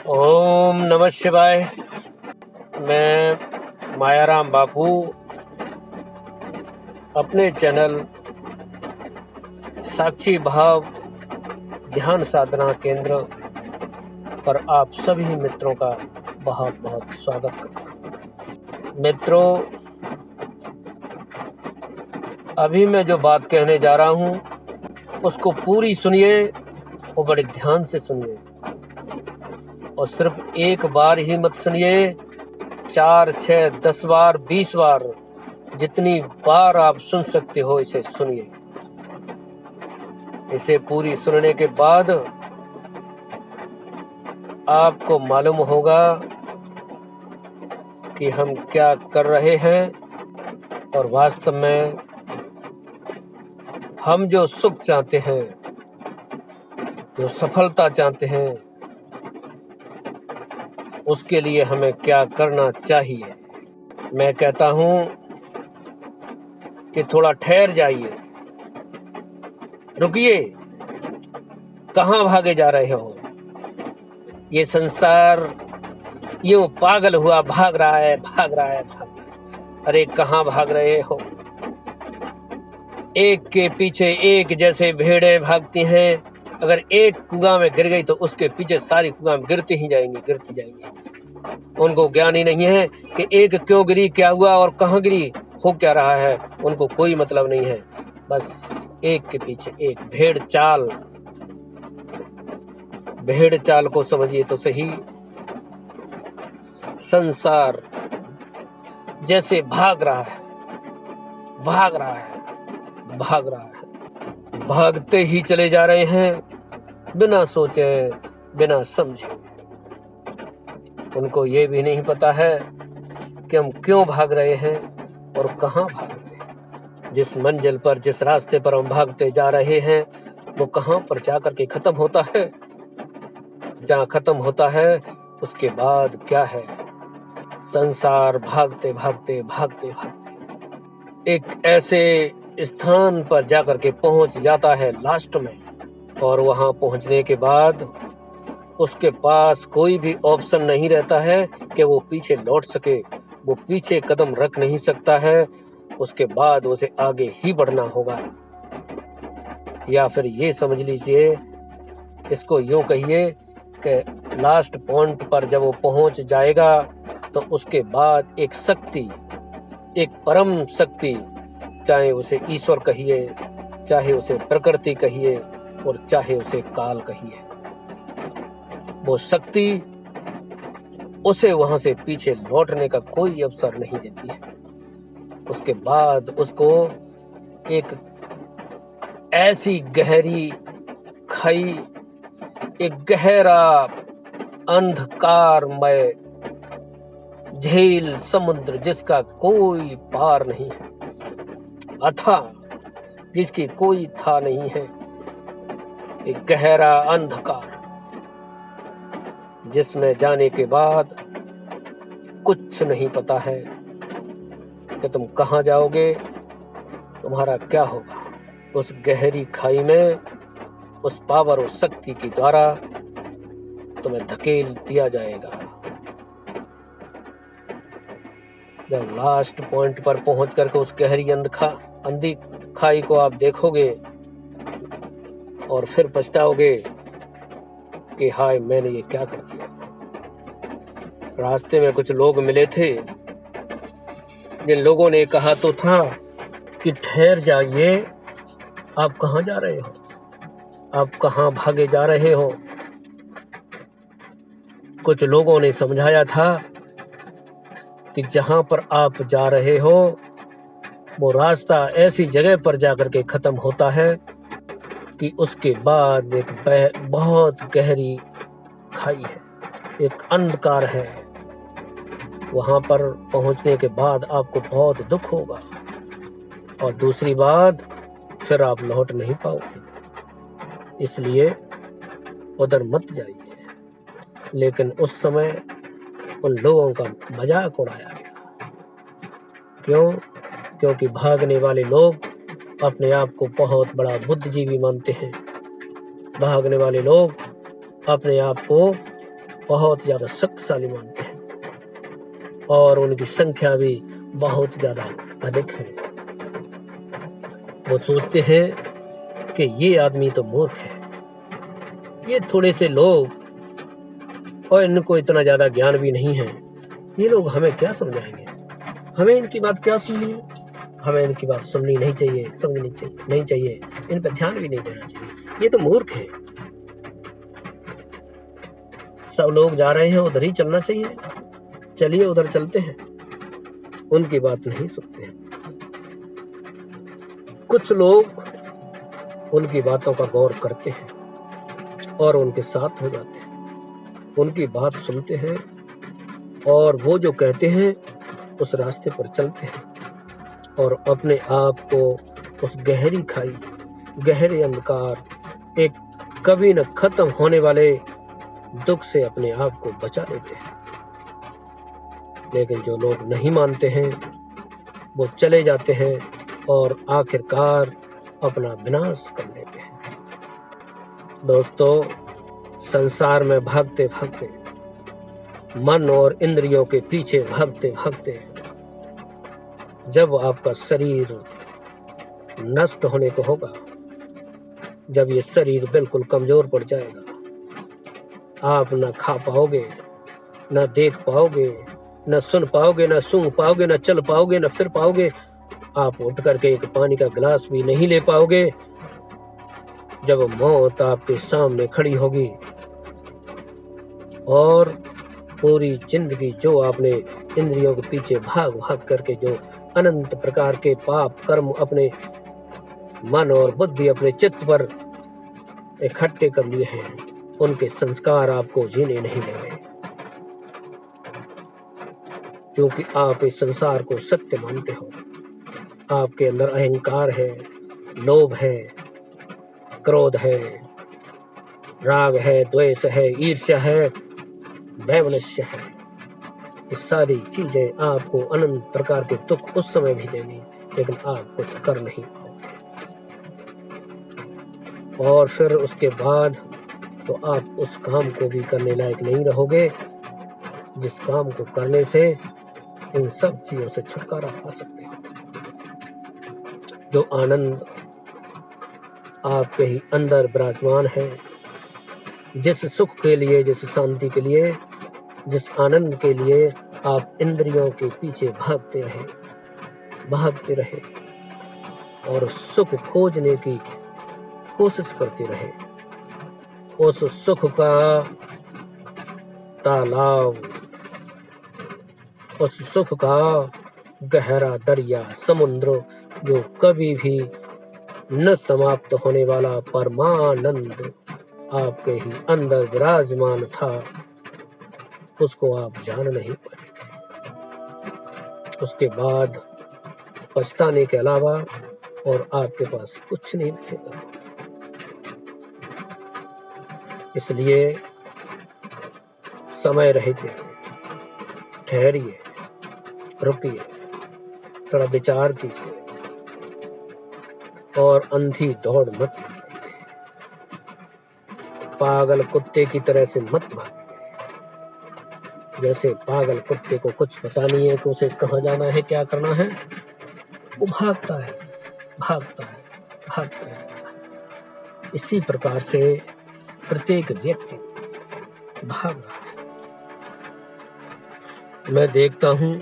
ओम नमः शिवाय। मैं मायाराम बापू अपने चैनल साक्षी भाव ध्यान साधना केंद्र पर आप सभी मित्रों का बहुत बहुत स्वागत करता हूँ। मित्रों, अभी मैं जो बात कहने जा रहा हूँ उसको पूरी सुनिए और बड़े ध्यान से सुनिए, और सिर्फ एक बार ही मत सुनिए, 4, 6, 10 बार, 20 बार, जितनी बार आप सुन सकते हो इसे सुनिए। इसे पूरी सुनने के बाद आपको मालूम होगा कि हम क्या कर रहे हैं, और वास्तव में हम जो सुख चाहते हैं, जो सफलता चाहते हैं, उसके लिए हमें क्या करना चाहिए। मैं कहता हूं कि थोड़ा ठहर जाइए, रुकिए। कहां भागे जा रहे हो? ये संसार यूं पागल हुआ भाग रहा है, भाग रहा है, भाग रहा है। अरे कहां भाग रहे हो? एक के पीछे एक जैसे भेड़ें भागती हैं। अगर एक कुआं में गिर गई तो उसके पीछे सारी कुआं में गिरती ही जाएंगी, गिरती जाएंगी। उनको ज्ञान ही नहीं है कि एक क्यों गिरी, क्या हुआ और कहां गिरी, हो क्या रहा है। उनको कोई मतलब नहीं है। बस एक के पीछे एक भेड़ चाल को समझिए तो सही। संसार जैसे भाग रहा है, भाग रहा है, भाग रहा है, भागते ही चले जा रहे हैं, बिना सोचे, बिना समझे। उनको ये भी नहीं पता है कि हम क्यों भाग रहे हैं और कहां भाग रहे हैं। जिस मंजिल पर, जिस रास्ते पर हम भागते जा रहे हैं, वो कहां पर जाकर के खत्म होता है। जहां खत्म होता है उसके बाद क्या है? संसार भागते भागते भागते भागते एक ऐसे स्थान पर जाकर के पहुंच जाता है लास्ट में, और वहां पहुंचने के बाद उसके पास कोई भी ऑप्शन नहीं रहता है कि वो पीछे लौट सके। वो पीछे कदम रख नहीं सकता है। उसके बाद उसे आगे ही बढ़ना होगा। या फिर ये समझ लीजिए, इसको यूं कहिए कि लास्ट पॉइंट पर जब वो पहुंच जाएगा तो उसके बाद एक शक्ति, एक परम शक्ति, चाहे उसे ईश्वर कहिए, चाहे उसे प्रकृति कहिए, और चाहे उसे काल कहिए, वो शक्ति उसे वहां से पीछे लौटने का कोई अवसर नहीं देती है। उसके बाद उसको एक ऐसी गहरी खाई, एक गहरा अंधकारमय झील, समुद्र जिसका कोई पार नहीं है, अथाह जिसकी कोई था नहीं है, एक गहरा अंधकार जिसमें जाने के बाद कुछ नहीं पता है कि तुम कहां जाओगे, तुम्हारा क्या होगा। उस गहरी खाई में उस पावर और शक्ति के द्वारा तुम्हें धकेल दिया जाएगा। जब लास्ट पॉइंट पर पहुंच करके उस गहरी अंधी खाई को आप देखोगे और फिर पछताओगे कि हाय, मैंने ये क्या कर दिया। रास्ते में कुछ लोग मिले थे, जिन लोगों ने कहा तो था कि ठहर जाइए, आप कहां जा रहे हो, आप कहां भागे जा रहे हो। कुछ लोगों ने समझाया था कि जहां पर आप जा रहे हो वो रास्ता ऐसी जगह पर जाकर के खत्म होता है कि उसके बाद एक बहुत गहरी खाई है, एक अंधकार है। वहां पर पहुंचने के बाद आपको बहुत दुख होगा, और दूसरी बात, फिर आप लौट नहीं पाओगे। इसलिए उधर मत जाइए। लेकिन उस समय उन लोगों का मजाक उड़ाया गया। क्यों? क्योंकि भागने वाले लोग अपने आप को बहुत बड़ा बुद्धिजीवी मानते हैं। भागने वाले लोग अपने आप को बहुत ज़्यादा शक्तिशाली मानते हैं और उनकी संख्या भी बहुत ज़्यादा अधिक है। वो सोचते हैं कि ये आदमी तो मूर्ख है, ये थोड़े से लोग और इनको इतना ज़्यादा ज्ञान भी नहीं है, ये लोग हमें क्या समझाएंगे, हमें इनकी बात क्या सुननी है, हमें इनकी बात सुननी नहीं चाहिए, समझनी नहीं चाहिए, इन पर ध्यान भी नहीं देना चाहिए, ये तो मूर्ख है। सब लोग जा रहे हैं, उधर ही चलना चाहिए, चलिए उधर चलते हैं। उनकी बात नहीं सुनते हैं। कुछ लोग उनकी बातों का गौर करते हैं और उनके साथ हो जाते हैं, उनकी बात सुनते हैं और वो जो कहते हैं उस रास्ते पर चलते हैं और अपने आप को उस गहरी खाई, गहरे अंधकार, एक कभी न खत्म होने वाले दुख से अपने आप को बचा लेते हैं। लेकिन जो लोग नहीं मानते हैं वो चले जाते हैं और आखिरकार अपना विनाश कर लेते हैं। दोस्तों, संसार में भागते भागते, मन और इंद्रियों के पीछे भागते भागते, जब आपका शरीर नष्ट होने को होगा, जब ये शरीर बिल्कुल कमजोर पड़ जाएगा, आप न खा पाओगे, न देख पाओगे, न सुन पाओगे, न सूंघ पाओगे, न चल पाओगे, न फिर पाओगे, आप उठ करके एक पानी का गिलास भी नहीं ले पाओगे। जब मौत आपके सामने खड़ी होगी और पूरी जिंदगी जो आपने इंद्रियों के पीछे भाग भाग करके जो अनंत प्रकार के पाप कर्म अपने मन और बुद्धि, अपने चित्त पर इकट्ठे कर लिए हैं, उनके संस्कार आपको जीने नहीं देंगे, क्योंकि आप इस संसार को सत्य मानते हो। आपके अंदर अहंकार है, लोभ है, क्रोध है, राग है, द्वेष है, ईर्ष्या है, वैमनस्य है। ये सारी चीजें आपको अनंत प्रकार के दुख उस समय भी देंगी, लेकिन आप कुछ कर नहीं पाओगे। और फिर उसके बाद तो आप उस काम को भी करने लायक नहीं रहोगे जिस काम को करने से इन सब चीजों से छुटकारा पा सकते हो। जो आनंद आपके ही अंदर विराजमान है, जिस सुख के लिए, जिस शांति के लिए, जिस आनंद के लिए आप इंद्रियों के पीछे भागते रहे और सुख खोजने की कोशिश करते रहे, उस सुख का तालाब, उस सुख का गहरा दरिया, समुद्र, जो कभी भी न समाप्त होने वाला परमानंद आपके ही अंदर विराजमान था, उसको आप जान नहीं पाए। उसके बाद पछताने के अलावा और आपके पास कुछ नहीं बचेगा। इसलिए समय रहते ठहरिए, रुकिए, थोड़ा विचार कीजिए और अंधी दौड़ मत लगाइए, पागल कुत्ते की तरह से मत भागिए। जैसे पागल कुत्ते को कुछ पता नहीं है कि उसे कहाँ जाना है, क्या करना है, वो भागता है। इसी प्रकार से प्रत्येक व्यक्ति भाग रहा है। मैं देखता हूं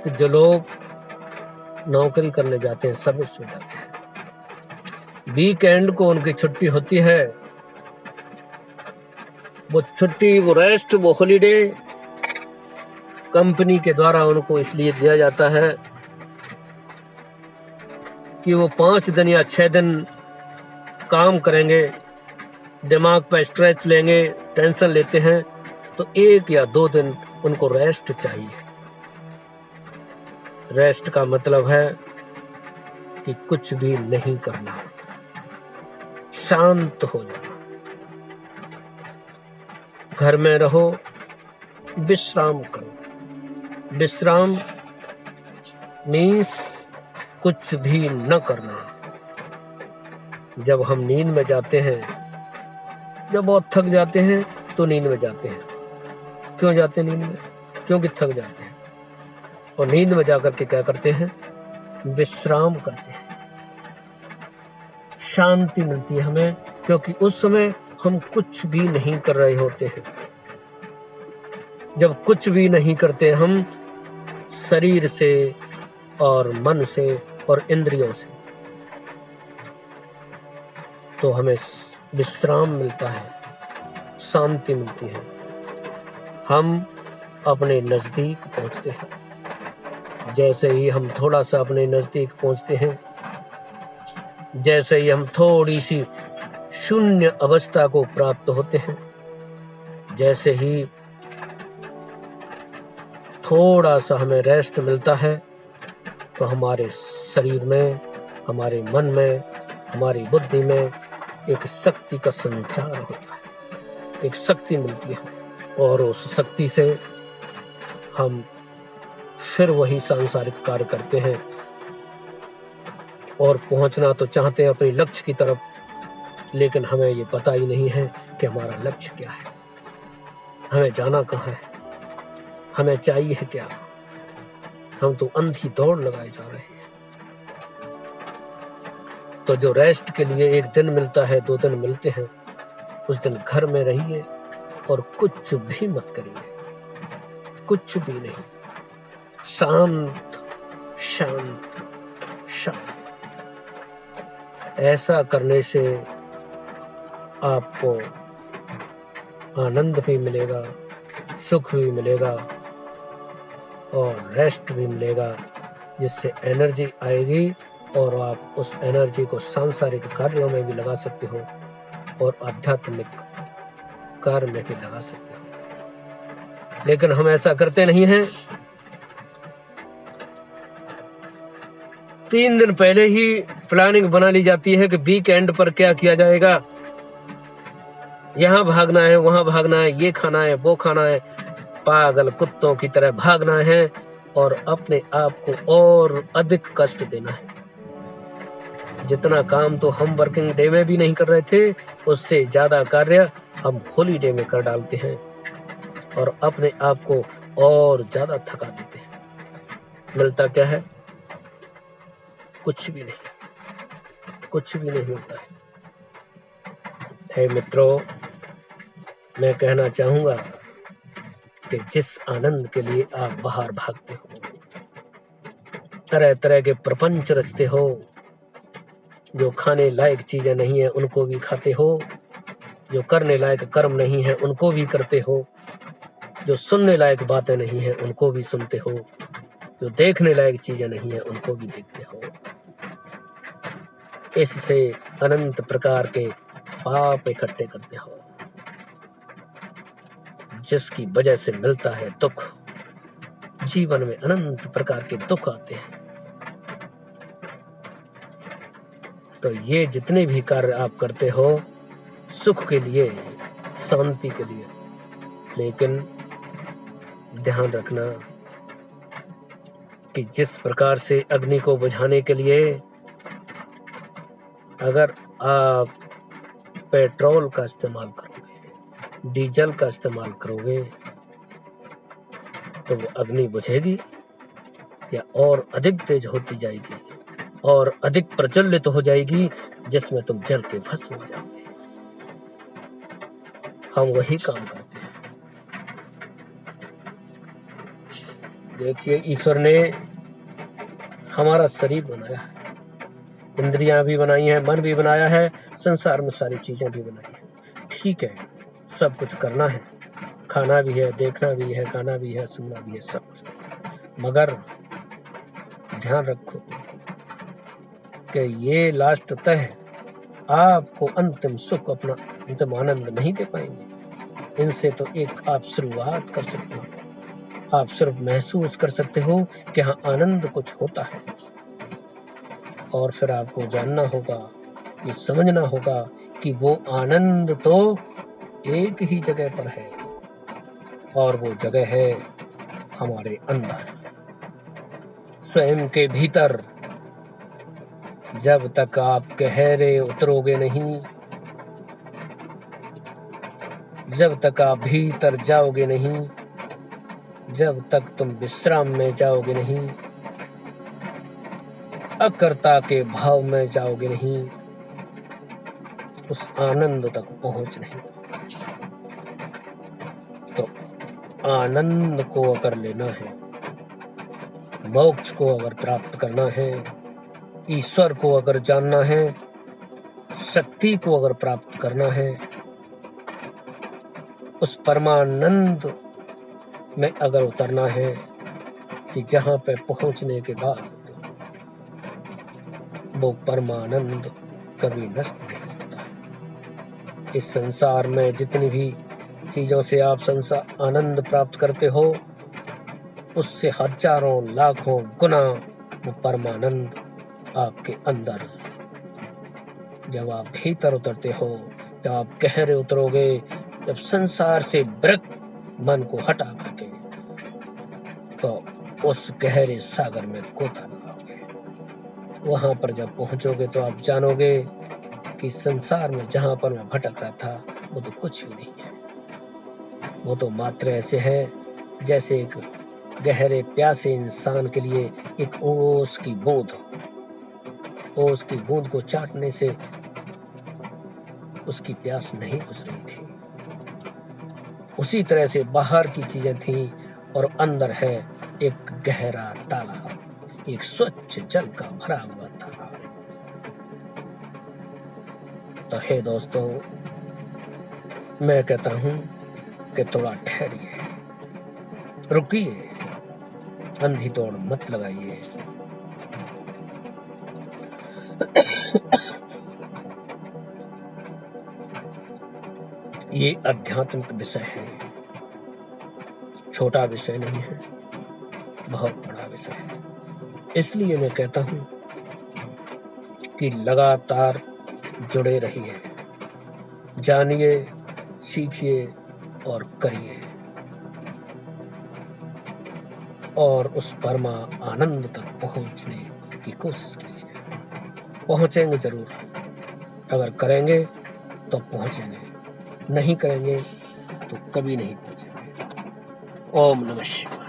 कि जो लोग नौकरी करने जाते हैं, सर्विस में जाते हैं, वीकेंड को उनकी छुट्टी होती है। वो छुट्टी, वो रेस्ट, वो हॉलिडे कंपनी के द्वारा उनको इसलिए दिया जाता है कि वो 5 दिन या 6 दिन काम करेंगे, दिमाग पर स्ट्रेस लेंगे, टेंशन लेते हैं, तो 1 या 2 दिन उनको रेस्ट चाहिए। रेस्ट का मतलब है कि कुछ भी नहीं करना, शांत हो जाना, घर में रहो, विश्राम करो। विश्राम मीन्स कुछ भी न करना। जब हम नींद में जाते हैं जब बहुत थक जाते हैं तो नींद में जाते हैं। क्यों जाते हैं नींद में? क्योंकि थक जाते हैं, और नींद में जाकर के क्या करते हैं? विश्राम करते हैं। शांति मिलती है हमें, क्योंकि उस समय हम कुछ भी नहीं कर रहे होते हैं। जब कुछ भी नहीं करते हम शरीर से और मन से और इंद्रियों से, तो हमें विश्राम मिलता है, शांति मिलती है। हम अपने नजदीक पहुंचते हैं। जैसे ही हम थोड़ा सा अपने नजदीक पहुंचते हैं, जैसे ही हम थोड़ी सी शून्य अवस्था को प्राप्त होते हैं, जैसे ही थोड़ा सा हमें रेस्ट मिलता है, तो हमारे शरीर में, हमारे मन में, हमारी बुद्धि में एक शक्ति का संचार होता है, एक शक्ति मिलती है, और उस शक्ति से हम फिर वही सांसारिक कार्य करते हैं और पहुंचना तो चाहते हैं अपने लक्ष्य की तरफ, लेकिन हमें ये पता ही नहीं है कि हमारा लक्ष्य क्या है, हमें जाना कहाँ है, हमें चाहिए क्या। हम तो अंधी दौड़ लगाए जा रहे हैं। तो जो रेस्ट के लिए एक दिन मिलता है, 2 दिन मिलते हैं, उस दिन घर में रहिए और कुछ भी मत करिए, कुछ भी नहीं, शांत शांत शांत। ऐसा करने से आपको आनंद भी मिलेगा, सुख भी मिलेगा और रेस्ट भी मिलेगा, जिससे एनर्जी आएगी और आप उस एनर्जी को सांसारिक कार्यों में भी लगा सकते हो और आध्यात्मिक कार्य में भी लगा सकते हो। लेकिन हम ऐसा करते नहीं हैं। 3 दिन पहले ही प्लानिंग बना ली जाती है कि वीकेंड पर क्या किया जाएगा, यहाँ भागना है, वहां भागना है, ये खाना है, वो खाना है, पागल कुत्तों की तरह भागना है और अपने आप को और अधिक कष्ट देना है। जितना काम तो हम वर्किंग डे में भी नहीं कर रहे थे, उससे ज्यादा कार्य हम हॉलीडे में कर डालते हैं और अपने आप को और ज्यादा थका देते हैं। मिलता क्या है? कुछ भी नहीं, कुछ भी नहीं मिलता है। मित्रों, मैं कहना चाहूंगा कि जिस आनंद के लिए आप बाहर भागते हो, तरह तरह के प्रपंच रचते हो, जो खाने लायक चीजें नहीं है उनको भी खाते हो, जो करने लायक कर्म नहीं है उनको भी करते हो, जो सुनने लायक बातें नहीं है उनको भी सुनते हो, जो देखने लायक चीजें नहीं है उनको भी देखते हो, इससे अनंत प्रकार के पाप इकट्ठे करते हो, जिसकी वजह से मिलता है दुख। जीवन में अनंत प्रकार के दुख आते हैं। तो ये जितने भी कार्य आप करते हो सुख के लिए, शांति के लिए, लेकिन ध्यान रखना कि जिस प्रकार से अग्नि को बुझाने के लिए अगर आप पेट्रोल का इस्तेमाल करोगे, डीजल का इस्तेमाल करोगे, तो वो अग्नि बुझेगी या और अधिक तेज होती जाएगी और अधिक प्रज्वलित हो जाएगी, जिसमें तुम जल के भस्म हो जाओगे। हम वही काम करते हैं। देखिए, ईश्वर ने हमारा शरीर बनाया है, इंद्रियां भी बनाई हैं, मन भी बनाया है, संसार में सारी चीजें भी बनाई हैं। ठीक है, सब कुछ करना है, खाना भी है, देखना भी है, गाना भी है, सुनना भी है, सब कुछ। मगर ध्यान रखो कि ये लास्ट तय आपको अंतिम सुख, अपना अंतिम आनंद नहीं दे पाएंगे। इनसे तो एक आप शुरुआत कर सकते हो, आप सिर्फ महसूस कर सकते हो कि हाँ, आनंद कुछ होता है, और फिर आपको जानना होगा, ये समझना होगा कि वो आनंद तो एक ही जगह पर है, और वो जगह है हमारे अंदर, स्वयं के भीतर। जब तक आप गहरे उतरोगे नहीं, जब तक आप भीतर जाओगे नहीं, जब तक तुम विश्राम में जाओगे नहीं, अकर्ता के भाव में जाओगे नहीं, उस आनंद तक पहुंच नहीं। तो आनंद को अगर लेना है, मोक्ष को अगर प्राप्त करना है, ईश्वर को अगर जानना है, शक्ति को अगर प्राप्त करना है, उस परमानंद में अगर उतरना है कि जहां पे पहुंचने के बाद वो परमानंद कभी नष्ट नहीं होता। इस संसार में जितनी भी चीजों से आप संसार आनंद प्राप्त करते हो, उससे हजारों लाखों गुना वो परमानंद आपके अंदर, जब आप भीतर उतरते हो, जब आप गहरे उतरोगे, जब संसार से विरक्त मन को हटा करके, तो उस गहरे सागर में गोता लगाओगे। वहां पर जब पहुंचोगे तो आप जानोगे कि संसार में जहां पर मैं भटक रहा था वो तो कुछ भी नहीं है। वो तो मात्र ऐसे है जैसे एक गहरे प्यासे इंसान के लिए एक ओस की बूंद, ओस की बूंद को चाटने से उसकी प्यास नहीं बुझ रही थी। उसी तरह से बाहर की चीजें थी और अंदर है एक गहरा तालाब, एक स्वच्छ जल का भरा हुआ तालाब। तो हे दोस्तों, मैं कहता हूं कि थोड़ा ठहरिए, रुकिए, अंधी दौड़ मत लगाइए। ये आध्यात्मिक विषय है, छोटा विषय नहीं है, बहुत बड़ा विषय है। इसलिए मैं कहता हूं कि लगातार जुड़े रहिए, जानिए, सीखिए और करिए, और उस परमा आनंद तक पहुंचने की कोशिश कीजिए। पहुंचेंगे जरूर, अगर करेंगे तो पहुंचेंगे, नहीं करेंगे तो कभी नहीं पहुंचेंगे। ओम नमः शिवाय।